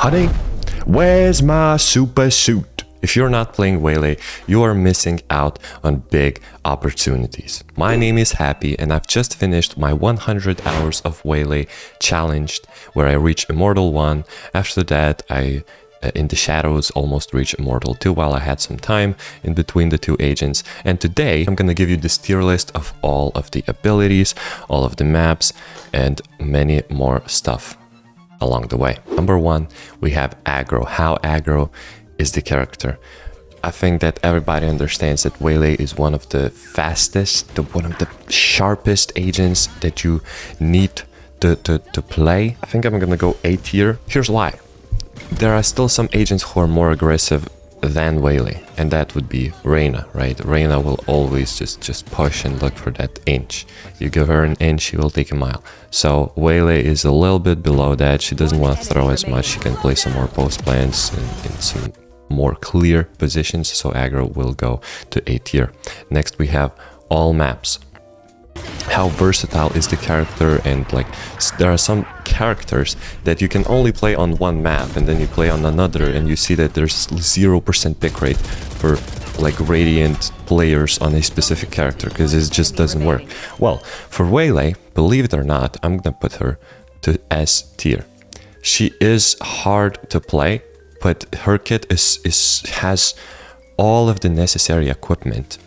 Honey, where's my super suit? If you're not playing Waylay, you are missing out on big opportunities. My name is Happy and I've just finished my 100 hours of Waylay challenge where I reached Immortal 1. After that, I in the shadows almost reached Immortal 2 while I had some time in between the two agents. And today I'm gonna give you this tier list of all of the abilities, all of the maps, and many more stuff along the way. Number 1, we have aggro. How aggro is the character? I think that everybody understands that Waylay is one of the fastest, one of the sharpest agents that you need to play. I think I'm gonna go A tier. Here's why. There are still some agents who are more aggressive than Waylay, and that would be Reyna, right? Reyna will always just push and look for that inch. You give her an inch, she will take a mile. So Waylay is a little bit below that. She doesn't want to throw as much. She can play some more post plans in some more clear positions, so aggro will go to A tier. Next we have all maps. How versatile is the character, and like there are some characters that you can only play on one map and then you play on another and you see that there's 0% pick rate for like radiant players on a specific character because it just doesn't work. Well, for Waylay, believe it or not, I'm gonna put her to S tier. She is hard to play, but her kit has all of the necessary equipment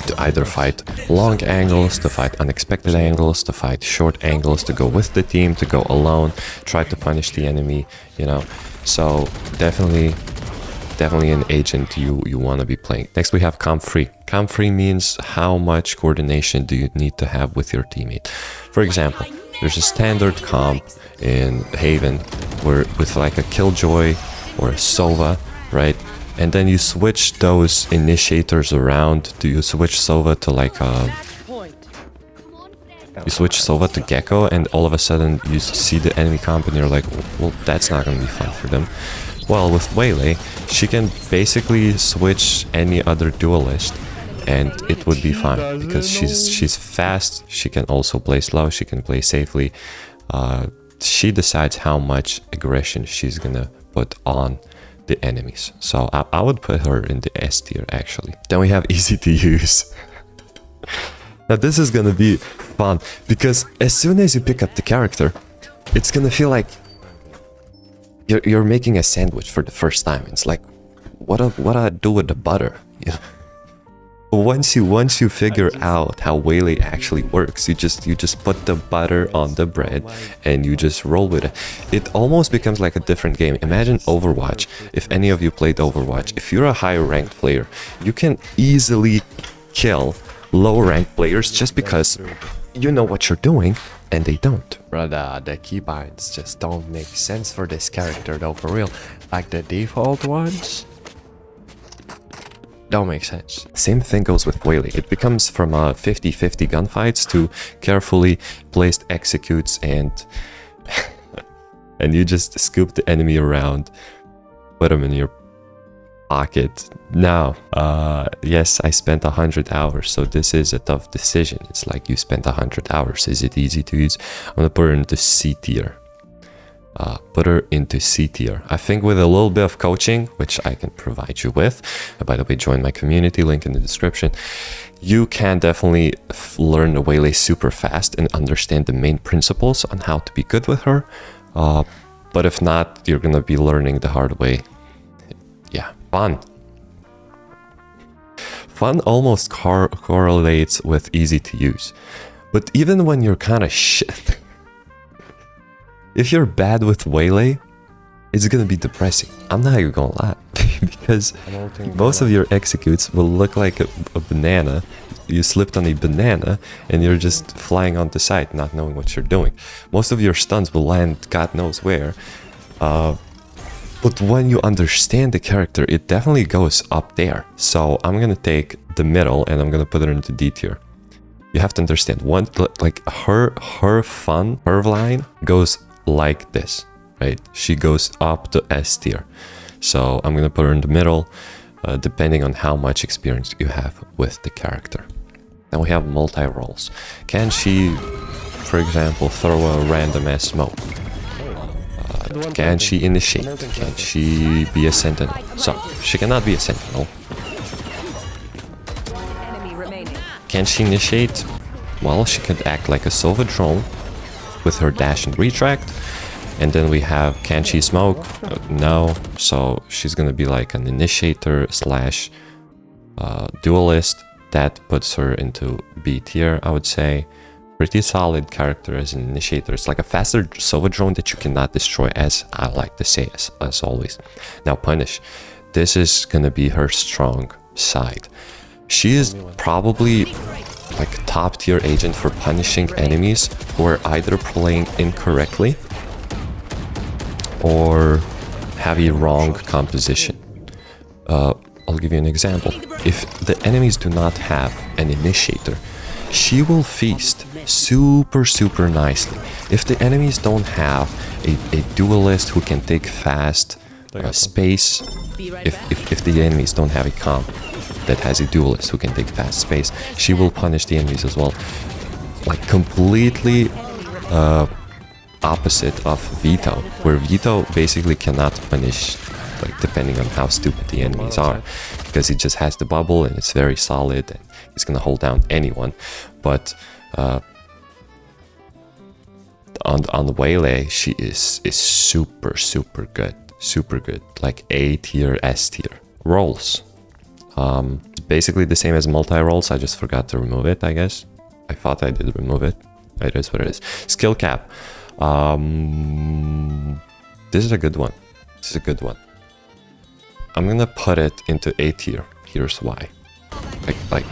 to either fight long angles, to fight unexpected angles, to fight short angles, to go with the team, to go alone, try to punish the enemy, you know. So definitely an agent you want to be playing. Next we have comp free. Comp free means how much coordination do you need to have with your teammate. For example, there's a standard comp in Haven where with like a Killjoy or a Sova, right? And then you switch those initiators around. Do you switch Sova to like you switch Sova to Gecko, and all of a sudden you see the enemy comp and you're like, well, that's not gonna be fun for them. Well, with Waylay, she can basically switch any other duelist and it would be fine because she's fast. She can also play slow. She can play safely. She decides how much aggression she's gonna put on the enemies. So I would put her in the S tier actually. Then we have easy to use. Now this is gonna be fun because as soon as you pick up the character, it's gonna feel like you're making a sandwich for the first time. It's like what I do with the butter, you know? Once you figure out how Waylay actually works, you just put the butter on the bread and you just roll with it. It almost becomes like a different game. Imagine Overwatch. If any of you played Overwatch, if you're a high ranked player, you can easily kill low ranked players just because you know what you're doing and they don't. Brother, the keybinds just don't make sense for this character though, for real. Like the default ones don't make sense. Same thing goes with Waylay. It becomes from 50-50 gunfights to carefully placed executes and and you just scoop the enemy around, put them in your pocket. Now, yes, I spent 100 hours, so this is a tough decision. It's like you spent 100 hours. Is it easy to use? I'm gonna put her into C tier. Put her into C tier. I think with a little bit of coaching, which I can provide you with, by the way, join my community, link in the description, you can definitely learn the Waylay super fast and understand the main principles on how to be good with her. But if not, you're gonna be learning the hard way. Yeah, fun. Fun almost correlates with easy to use. But even when you're kind of shit, if you're bad with Waylay, it's gonna be depressing. I'm not even gonna lie, because most of your executes will look like a banana. You slipped on a banana and you're just flying on the side, not knowing what you're doing. Most of your stuns will land God knows where. But when you understand the character, it definitely goes up there. So I'm gonna take the middle and I'm gonna put it into D tier. You have to understand, one, like her fun, her line goes like this, right? She goes up to S tier. So I'm gonna put her in the middle, depending on how much experience you have with the character. Then we have multi-roles. Can she, for example, throw a random ass smoke? Can she initiate? Can she be a sentinel? So, she cannot be a sentinel. Can she initiate? Well, she could act like a Sova drone with her dash and retract. And then we have, can she smoke? No. So she's gonna be like an initiator slash duelist. That puts her into B tier, I would say. Pretty solid character as an initiator. It's like a faster Sova drone that you cannot destroy, as I like to say, as always. Now Punish. This is gonna be her strong side. She is probably like a top tier agent for punishing enemies who are either playing incorrectly or have a wrong composition. I'll give you an example. If the enemies do not have an initiator, she will feast super nicely. If the enemies don't have a duelist who can take fast space, if the enemies don't have a comp that has a duelist who can take fast space, she will punish the enemies as well. Like completely opposite of Vito, where Vito basically cannot punish, like depending on how stupid the enemies are, because he just has the bubble and it's very solid and he's gonna hold down anyone. But on the Waylay, she is super good, like A tier, S tier. Roles, it's basically the same as multi-roles. I just forgot to remove it, I guess. I thought I did remove it. It is what it is. Skill cap. This is a good one. This is a good one. I'm gonna put it into A tier. Here's why. Like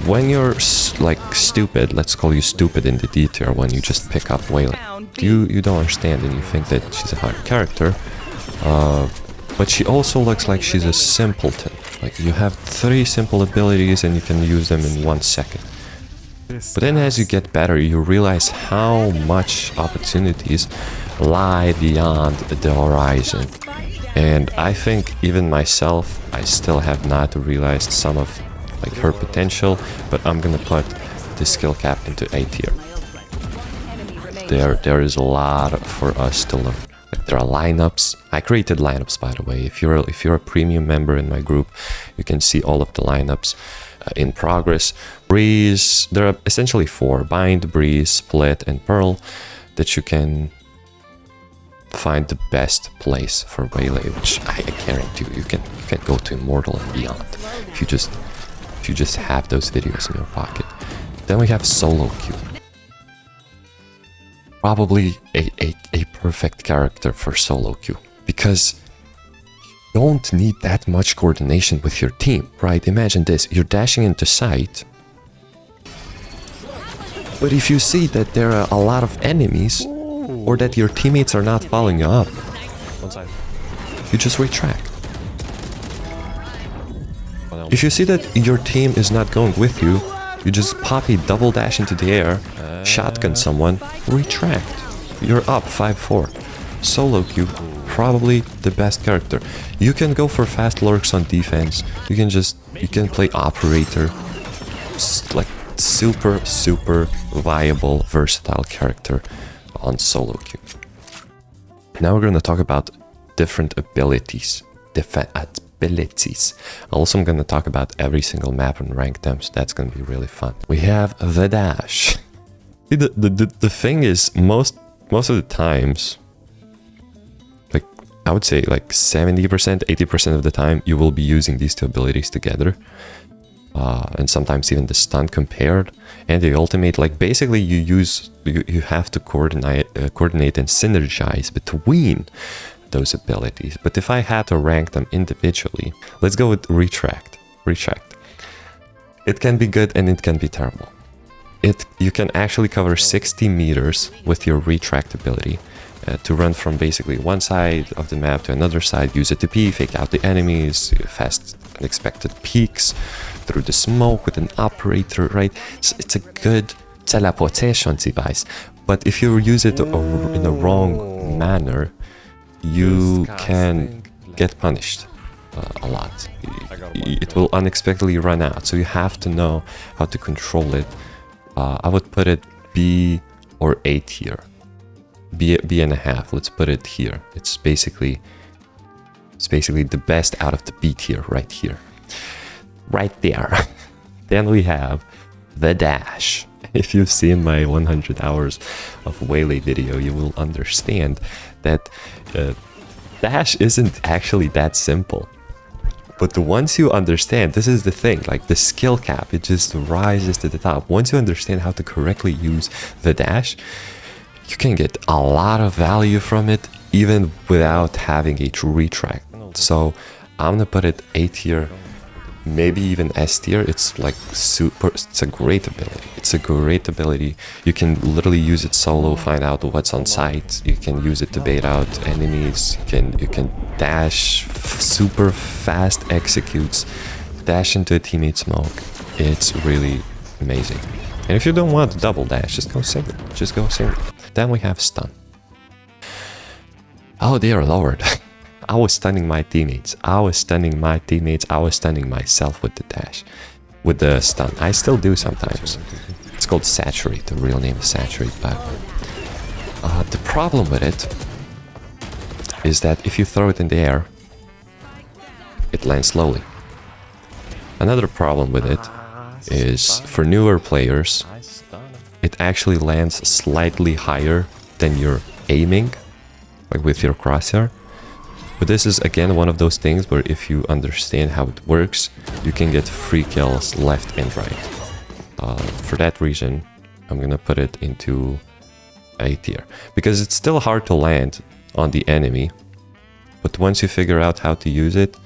when you're like stupid, let's call you stupid in the D tier, when you just pick up Waylay, you don't understand and you think that she's a hard character, but she also looks like she's a simpleton. Like you have 3 simple abilities and you can use them in 1 second. But then as you get better, you realize how much opportunities lie beyond the horizon. And I think even myself, I still have not realized some of like her potential, but I'm gonna put the skill cap into A tier. There is a lot for us to learn. Like there are lineups. I created lineups, by the way. If you're a premium member in my group, you can see all of the lineups in progress. Breeze, there are essentially 4: Bind, Breeze, Split, and Pearl, that you can find the best place for Waylay, which I guarantee you can go to Immortal and beyond if you just have those videos in your pocket. Then we have solo queue. Probably a perfect character for solo queue, because you don't need that much coordination with your team, right? Imagine this, you're dashing into sight, but if you see that there are a lot of enemies or that your teammates are not following you up, you just retract. If you see that your team is not going with you, you just pop a double dash into the air, shotgun someone, retract. You're up 5-4. Solo queue, probably the best character. You can go for fast lurks on defense. You can play operator. It's like super viable, versatile character on solo queue. Now we're gonna talk about different abilities. Also, I'm gonna talk about every single map and rank them, so that's gonna be really fun. We have the dash. See, the thing is, most of the times, like I would say like 70%, 80% of the time, you will be using these 2 abilities together. And sometimes even the stun compared, and the ultimate. Like basically you have to coordinate and synergize between those abilities. But if I had to rank them individually, let's go with retract. It can be good and it can be terrible. You can actually cover 60 meters with your retract ability, to run from basically one side of the map to another side, use a TP, fake out the enemies, fast unexpected peaks through the smoke with an operator, right? It's a good teleportation device. But if you use it in a wrong manner, you can get punished a lot. It will unexpectedly run out, so you have to know how to control it. I would put it B or A tier. B and a half. Let's put it here. It's basically the best out of the B tier right here. Right there. Then we have the dash. If you've seen my 100 hours of Waylay video, you will understand that dash isn't actually that simple. But once you understand, this is the thing, like the skill cap, it just rises to the top. Once you understand how to correctly use the dash, you can get a lot of value from it, even without having a true retract. So I'm gonna put it A tier, maybe even S tier. It's like super, it's a great ability. It's a great ability. You can literally use it solo, find out what's on site. You can use it to bait out enemies. You can dash, super fast executes, dash into a teammate smoke. It's really amazing. And if you don't want to double dash, just go single. Just go single. Then we have stun. Oh dear lord. I was stunning my teammates. I was stunning myself with the dash. With the stun. I still do sometimes. It's called saturate. The real name is saturate, but the problem with it is that if you throw it in the air, it lands slowly. Another problem with it is for newer players, it actually lands slightly higher than you're aiming, like with your crosshair. But this is again one of those things where if you understand how it works, you can get free kills left and right. For that reason, I'm gonna put it into A tier, because it's still hard to land on the enemy, but once you figure out how to use it,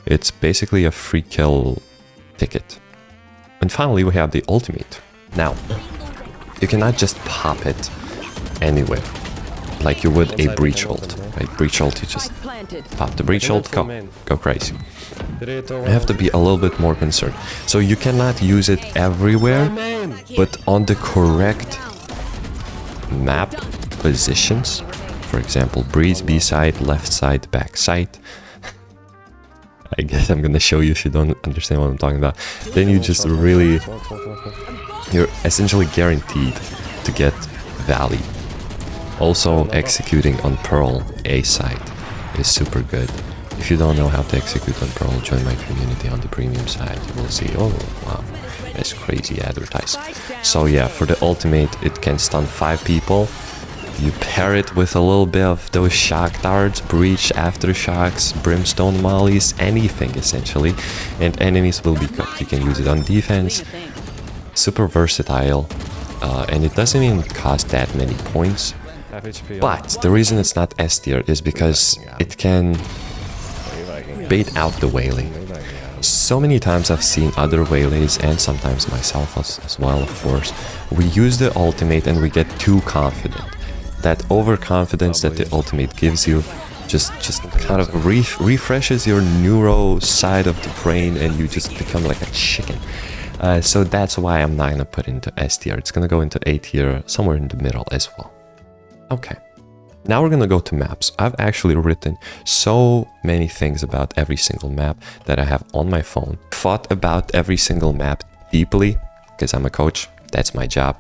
it's basically a free kill ticket. And finally we have the ultimate. Now, you cannot just pop it anywhere like you would a breach ult. Right? Breach ult, you just pop the breach ult, go crazy. You have to be a little bit more concerned. So you cannot use it everywhere, but on the correct map positions. For example, breeze, B side, left side, back side. I guess I'm gonna show you if you don't understand what I'm talking about. Then you just really, you're essentially guaranteed to get value. Also, executing on Pearl A side is super good. If you don't know how to execute on Pearl, join my community on the premium side. You will see, oh wow, that's crazy advertised. So yeah, for the ultimate, it can stun 5 people. You pair it with a little bit of those shock darts, breach, aftershocks, brimstone mollies, anything essentially, and enemies will be cooked. You can use it on defense. Super versatile, and it doesn't even cost that many points. But the reason it's not S tier is because it can bait out the Waylay. So many times I've seen other Waylays, and sometimes myself as well, of course. We use the ultimate and we get too confident. That overconfidence that the ultimate gives you just kind of refreshes your neuro side of the brain, and you just become like a chicken. So that's why I'm not gonna put it into S tier. It's gonna go into A tier, somewhere in the middle as well. Okay, now we're gonna go to maps. I've actually written so many things about every single map that I have on my phone. Thought about every single map deeply, because I'm a coach, that's my job.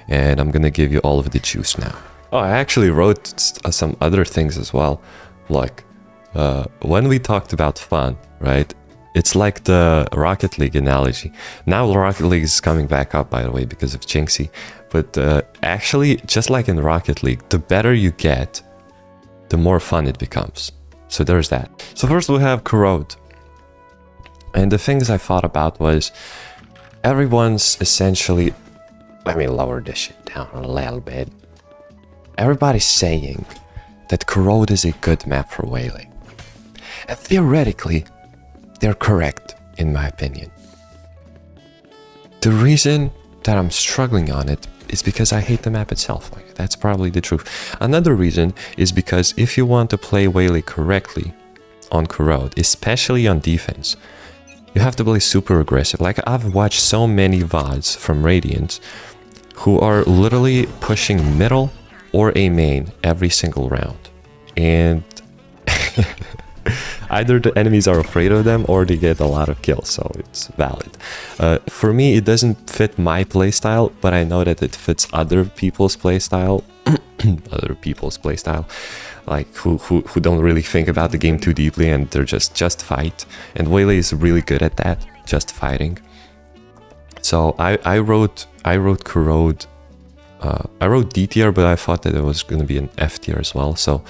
And I'm gonna give you all of the juice now. Oh, I actually wrote some other things as well. Like, when we talked about fun, right? It's like the Rocket League analogy. Now Rocket League is coming back up, by the way, because of Jinxie. But actually, just like in Rocket League, the better you get, the more fun it becomes. So there's that. So first we have Corrode. And the things I thought about was, everyone's essentially... Let me lower this shit down a little bit. Everybody's saying that Corrode is a good map for Waylay. And theoretically, they're correct, in my opinion. The reason that I'm struggling on it is because I hate the map itself. Like, that's probably the truth. Another reason is because if you want to play Waylay correctly on Corrode, especially on defense, you have to play super aggressive. Like, I've watched so many VODs from Radiant who are literally pushing middle or a main every single round. And either the enemies are afraid of them or they get a lot of kills, so it's valid. For me, it doesn't fit my playstyle, but I know that it fits other people's playstyle other people's playstyle, like who don't really think about the game too deeply, and they're just fight. And Waylay is really good at that, just fighting. So I wrote Corrode. I wrote D tier, but I thought that it was going to be an F tier as well. So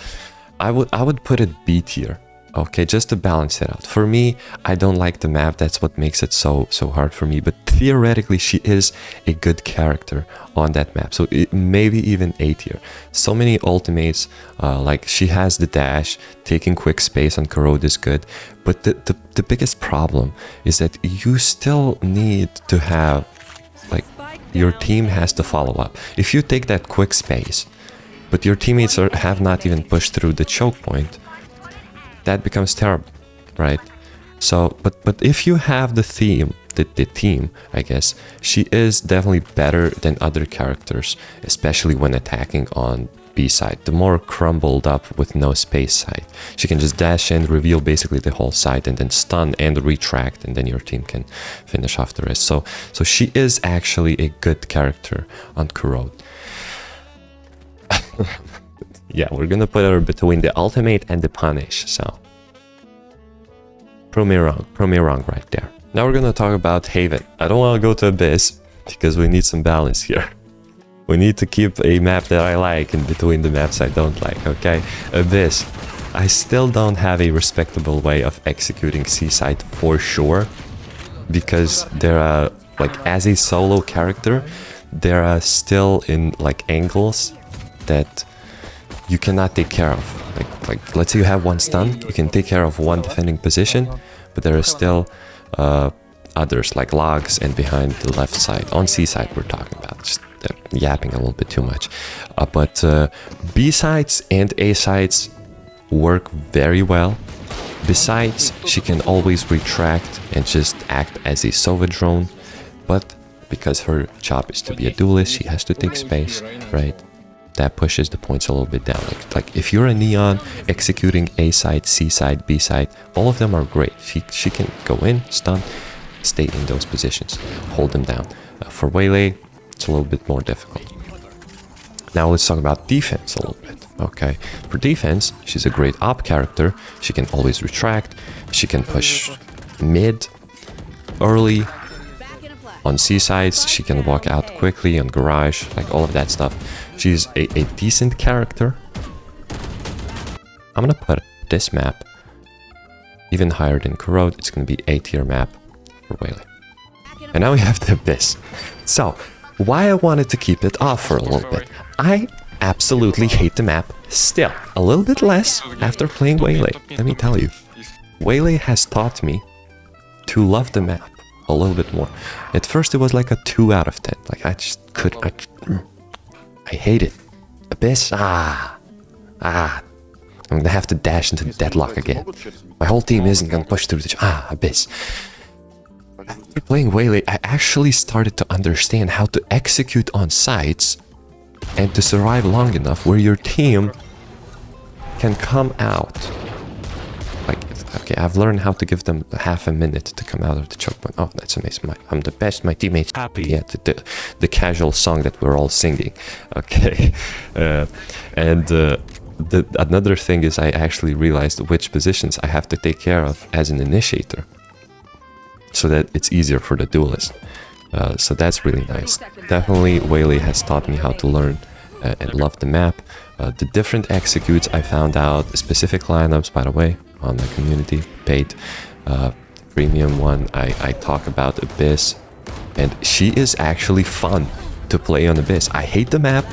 I would put it B tier. Okay, just to balance it out. For me, I don't like the map. That's what makes it so hard for me. But theoretically, she is a good character on that map. So maybe even A tier. So many ultimates, like she has the dash, taking quick space on Corrode is good. But the biggest problem is that you still need to have, like, your team has to follow up. If you take that quick space, but your teammates have not even pushed through the choke point, that becomes terrible, right? So, but if you have the team, I guess, she is definitely better than other characters, especially when attacking on B side, the more crumbled up with no space side. She can just dash in, reveal basically the whole side, and then stun and retract, and then your team can finish off the rest. So she is actually a good character on Corrode. Yeah, we're gonna put her between the ultimate and the punish, so prove me wrong right there. Now we're gonna talk about Haven. I don't want to go to Abyss because we need some balance here. We need to keep a map that I like in between the maps I don't like, okay? Abyss. I still don't have a respectable way of executing Seaside for sure, because there are, like, as a solo character, there are still in, like, angles that you cannot take care of. Like let's say you have one stun, you can take care of one defending position, but there are still others like logs and behind the left side. On C side we're talking about, just yapping a little bit too much. But B sides and A sides work very well. Besides, she can always retract and just act as a Sova drone, but because her job is to be a duelist, she has to take space, right? That pushes the points a little bit down. Like if you're a Neon executing A side, C side, B side, all of them are great. She can go in, stun, stay in those positions, hold them down. For Waylay, it's a little bit more difficult. Now let's talk about defense a little bit. Okay, for defense, she's a great op character. She can always retract. She can push mid, early. On C sides, she can walk out quickly on garage, like all of that stuff. She's a decent character. I'm gonna put this map even higher than Corrode. It's gonna be A tier map for Waylay. And now we have the Abyss. So, why I wanted to keep it off for a little bit. I absolutely hate the map still. A little bit less after playing Waylay, let me tell you. Waylay has taught me to love the map a little bit more. At first it was like a 2 out of 10. Like I hate it. Abyss, I'm gonna have to dash into the deadlock again. My whole team isn't gonna push through the Abyss. After playing Waylay, I actually started to understand how to execute on sites and to survive long enough where your team can come out. Like, okay, I've learned how to give them half a minute to come out of the choke point. Oh, that's amazing. I'm the best. My teammates happy. Yeah, the casual song that we're all singing. Okay. Another thing is I actually realized which positions I have to take care of as an initiator, so that it's easier for the duelist. So that's really nice. Definitely Waylay has taught me how to learn and love the map. The different executes I found out, specific lineups, by the way, on the community paid premium one. I talk about Abyss, and she is actually fun to play on Abyss. I hate the map,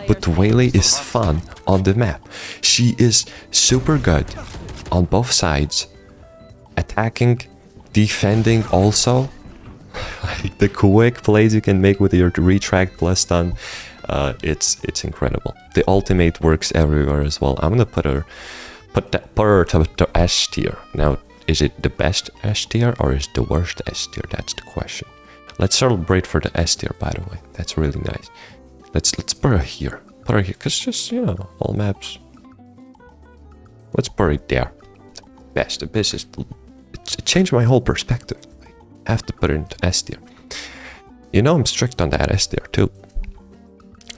but Waylay is fun on the map. She is super good on both sides, attacking, defending also. Like the quick plays you can make with your retract plus stun, it's incredible. The ultimate works everywhere as well. I'm gonna put her to S tier. Now, is it the best S tier or is it the worst S tier? That's the question. Let's celebrate for the S tier, by the way. That's really nice. Let's put her here. Put her here, cause just, you know, all maps. Let's put it there. Best. Abyss is. It changed my whole perspective. I have to put it into S tier. You know I'm strict on that S tier too.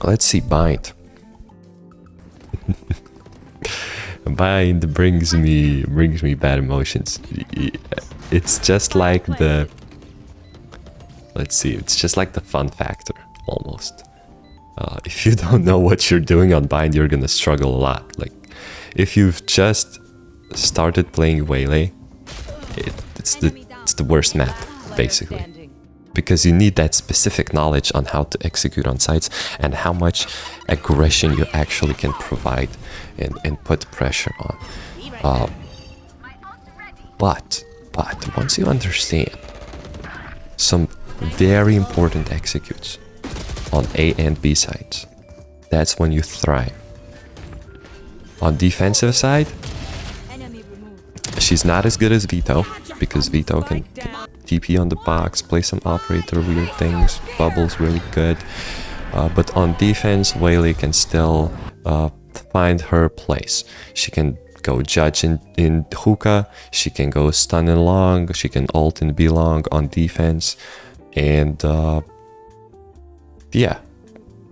Let's see bind. Bind brings me bad emotions. It's just like the, let's see, it's just like the fun factor almost. If you don't know what you're doing on Bind, you're gonna struggle a lot. Like if you've just started playing Waylay, it's the worst map basically, because you need that specific knowledge on how to execute on sites and how much aggression you actually can provide and put pressure on. But once you understand some very important executes on A and B sides, that's when you thrive. On defensive side, she's not as good as Vito, because Vito can TP on the box, play some operator weird things, bubbles really good. But on defense, Waylay can still find her place. She can go judge in hookah, she can go stun in long, she can ult in B long on defense, and yeah,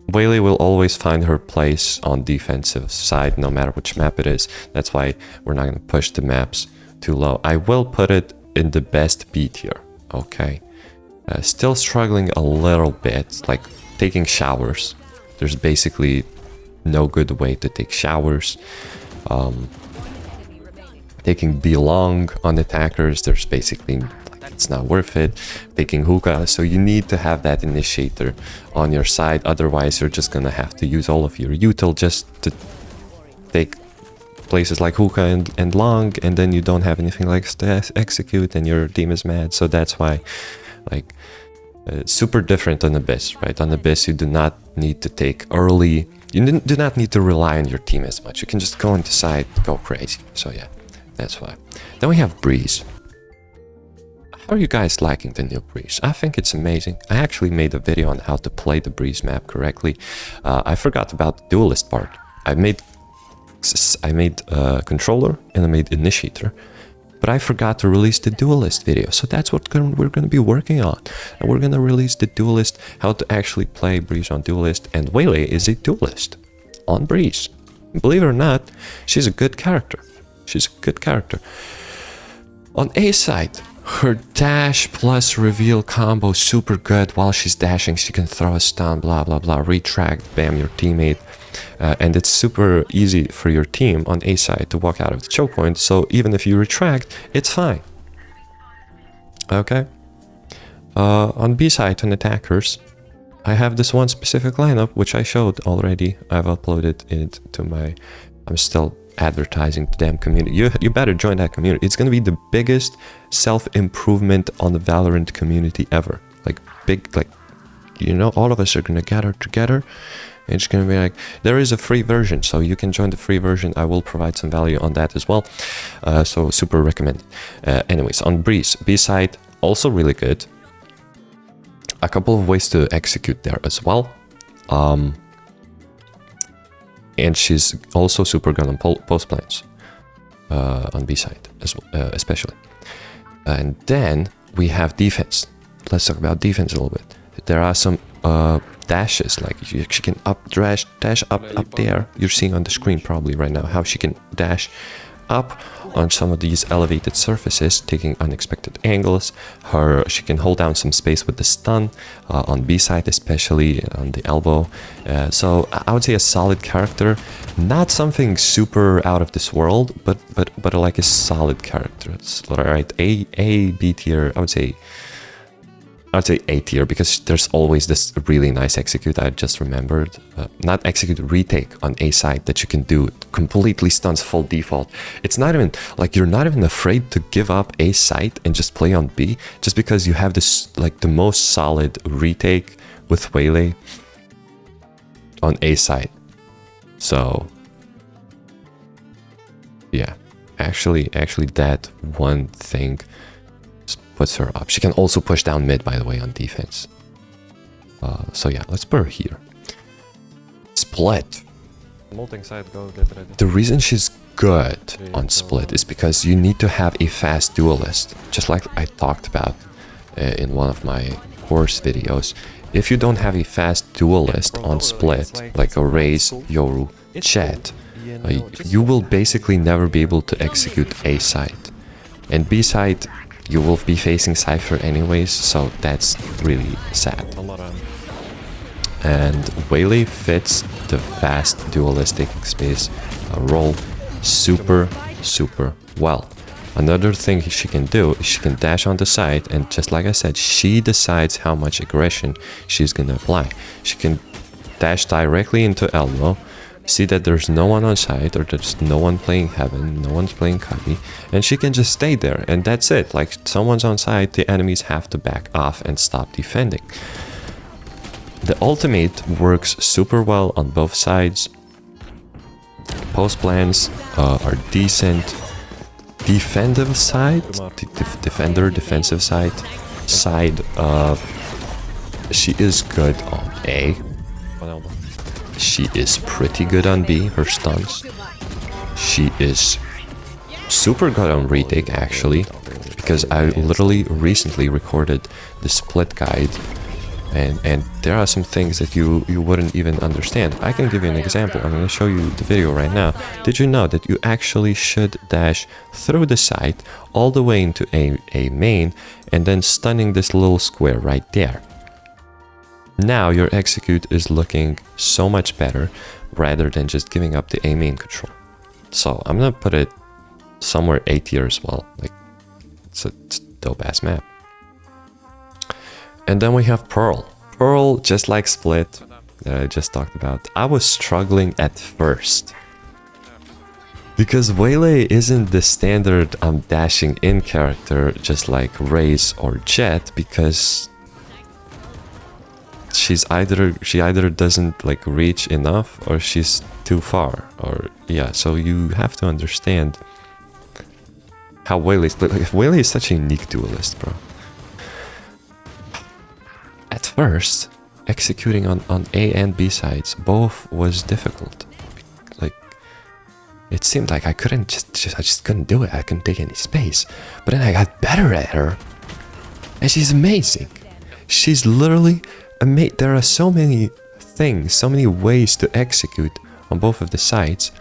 Waylay will always find her place on defensive side no matter which map it is. That's why we're not going to push the maps too low. I will put it in the best B tier, okay? Still struggling a little bit, like taking showers. There's basically no good way to take showers. Taking B long on attackers, there's basically, like, it's not worth it. Taking hookah, so you need to have that initiator on your side, otherwise you're just gonna have to use all of your util just to take places like hookah and long, and then you don't have anything like to execute and your team is mad. So that's why, like, super different on Abyss, right? On Abyss you do not need to take early, you do not need to rely on your team as much. You can just go into side, go crazy. So yeah, that's why. Then we have Breeze. How are you guys liking the new Breeze? I think it's amazing. I actually made a video on how to play the Breeze map correctly. I forgot about the duelist part. I made controller and I made initiator, but I forgot to release the duelist video. So that's what we're going to be working on. And we're going to release the duelist, how to actually play Breeze on duelist. And Waylay is a duelist on Breeze. Believe it or not, she's a good character. She's a good character. On A side, her dash plus reveal combo super good. While she's dashing, she can throw a stun, blah blah blah, retract, bam, your teammate. And it's super easy for your team on A side to walk out of the choke point, so even if you retract, it's fine. Okay. On B side, on attackers, I have this one specific lineup, which I showed already. I've uploaded it to my... I'm still advertising the damn community. You better join that community. It's gonna be the biggest self-improvement on the Valorant community ever. Like, big, like, you know, all of us are gonna gather together. It's gonna be like, there is a free version, so you can join the free version. I will provide some value on that as well, so super recommend. Anyways, on Breeze, B side, also really good. A couple of ways to execute there as well. And she's also super good on post plans on B side as well, especially. And then we have defense. Let's talk about defense a little bit. There are some dashes, like she can dash up there. You're seeing on the screen probably right now how she can dash up on some of these elevated surfaces, taking unexpected angles. She can hold down some space with the stun on B side, especially on the elbow. So I would say a solid character, not something super out of this world, but like a solid character. It's right, A B tier. I would say A tier, because there's always this really nice execute I just remembered. Not execute, retake on A side that you can do. Completely stuns full default. It's not even, like, you're not even afraid to give up A side and just play on B, just because you have this, like, the most solid retake with Waylay on A side. So, yeah. Actually, that one thing puts her up. She can also push down mid, by the way, on defense. So yeah, let's put her here. Split. The reason she's good on Split is because you need to have a fast duelist, just like I talked about in one of my course videos. If you don't have a fast duelist on Split, like a Raze, Yoru, Chet, you will basically never be able to execute A side. And B side, you will be facing Cypher anyways, so that's really sad. And Waylay fits the fast dualistic space role super well. Another thing she can do is she can dash on the side, and just like I said, she decides how much aggression she's gonna apply. She can dash directly into elbow, see that there's no one on side, or there's no one playing heaven, no one's playing copy, and she can just stay there, and that's it. Like, someone's on side, the enemies have to back off and stop defending. The ultimate works super well on both sides. Post plans are decent. Defensive side, defensive side, she is good on A. She is pretty good on B, her stuns. She is super good on retake, actually, because I literally recently recorded the split guide, and there are some things that you wouldn't even understand. I can give you an example. I'm going to show you the video right now. Did you know that you actually should dash through the side all the way into a main, and then stunning this little square right there? Now your execute is looking so much better, rather than just giving up the A main control. So I'm gonna put it somewhere A tier as well. Like, it's a dope ass map. And then we have Pearl. Pearl, just like Split that I just talked about, I was struggling at first, because Waylay isn't the standard dashing in character, just like Raze or Jet, because she either doesn't like reach enough, or she's too far, or yeah. So you have to understand how Waylay is such a unique duelist, bro. At first, executing on A and B sides both was difficult. Like, it seemed like I just couldn't do it. I couldn't take any space. But then I got better at her, and she's amazing. She's literally amazing. There are so many things, so many ways to execute on both of the sides,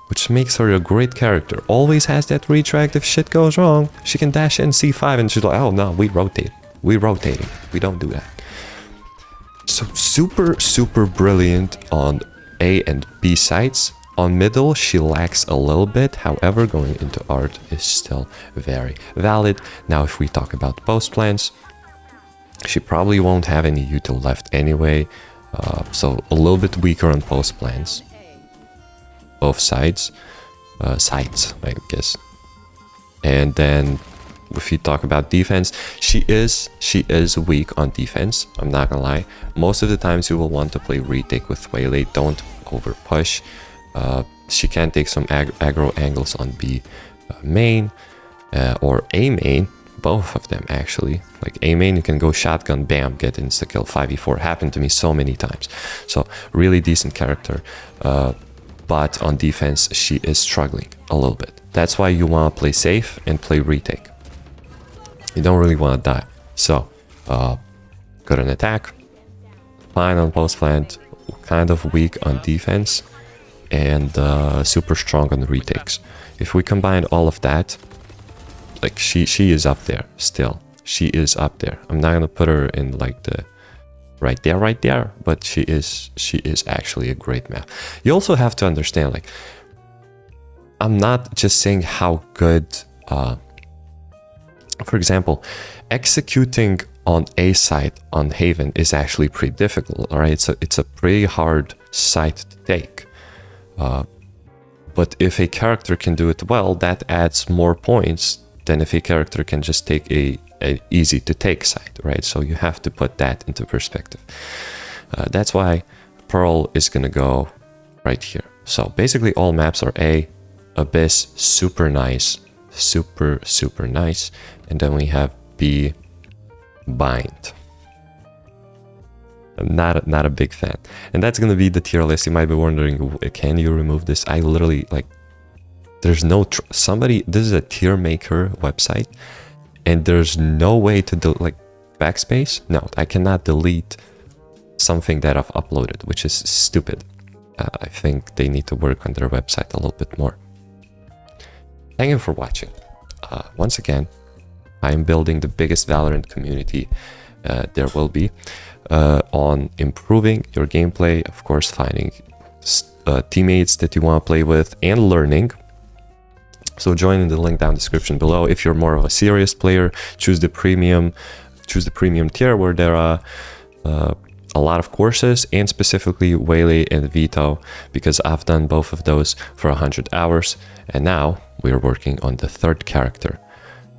which makes her a great character. Always has that retract if shit goes wrong. She can dash in C5 and she's like, oh no, we rotate. We're rotating. We don't do that. So super brilliant on A and B sides. On middle, she lacks a little bit. However, going into art is still very valid. Now, if we talk about post plans, she probably won't have any util left anyway. So a little bit weaker on post plans. Both sides. Sides, I guess. And then if you talk about defense, she is weak on defense. I'm not gonna lie. Most of the times you will want to play retake with Waylay. Don't over push. She can take some aggro angles on B main or A main. Both of them actually. Like A main, you can go shotgun, bam, get insta kill. 5v4 happened to me so many times. So really decent character. But on defense, she is struggling a little bit. That's why you want to play safe and play retake. You don't really want to die. So, good on attack, fine on post plant, kind of weak on defense, and super strong on retakes. If we combine all of that, like she is up there still. She is up there. I'm not gonna put her in like the right there, but she is actually a great map. You also have to understand, like, I'm not just saying how good. For example, executing on A side on Haven is actually pretty difficult, alright? So it's a pretty hard site to take. But if a character can do it well, that adds more points than if a character can just take a easy to take side, right? So you have to put that into perspective. That's why Pearl is gonna go right here. So basically all maps are A, Abyss, super nice, super nice, and then we have B, Bind. I'm not a big fan, and that's gonna be the tier list. You might be wondering, can you remove this? I literally, like, there's no this is a tier maker website, and there's no way to like backspace. No, I cannot delete something that I've uploaded, which is stupid. I think they need to work on their website a little bit more. Thank you for watching. Once again, I am building the biggest Valorant community there will be on improving your gameplay, of course, finding teammates that you want to play with, and learning. So join in the link down description below. If you're more of a serious player, choose the premium tier, where there are a lot of courses, and specifically Waylay and Vito, because I've done both of those for 100 hours, and now we're working on the third character,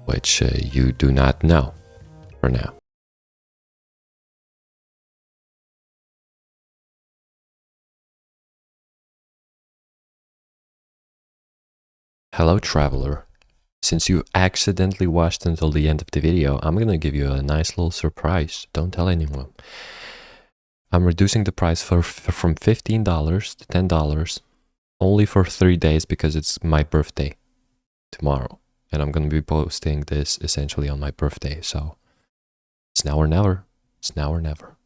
which you do not know for now. Hello, traveler. Since you accidentally watched until the end of the video, I'm gonna give you a nice little surprise. Don't tell anyone. I'm reducing the price from $15 to $10 only for 3 days, because it's my birthday tomorrow. And I'm gonna be posting this essentially on my birthday. So it's now or never. It's now or never.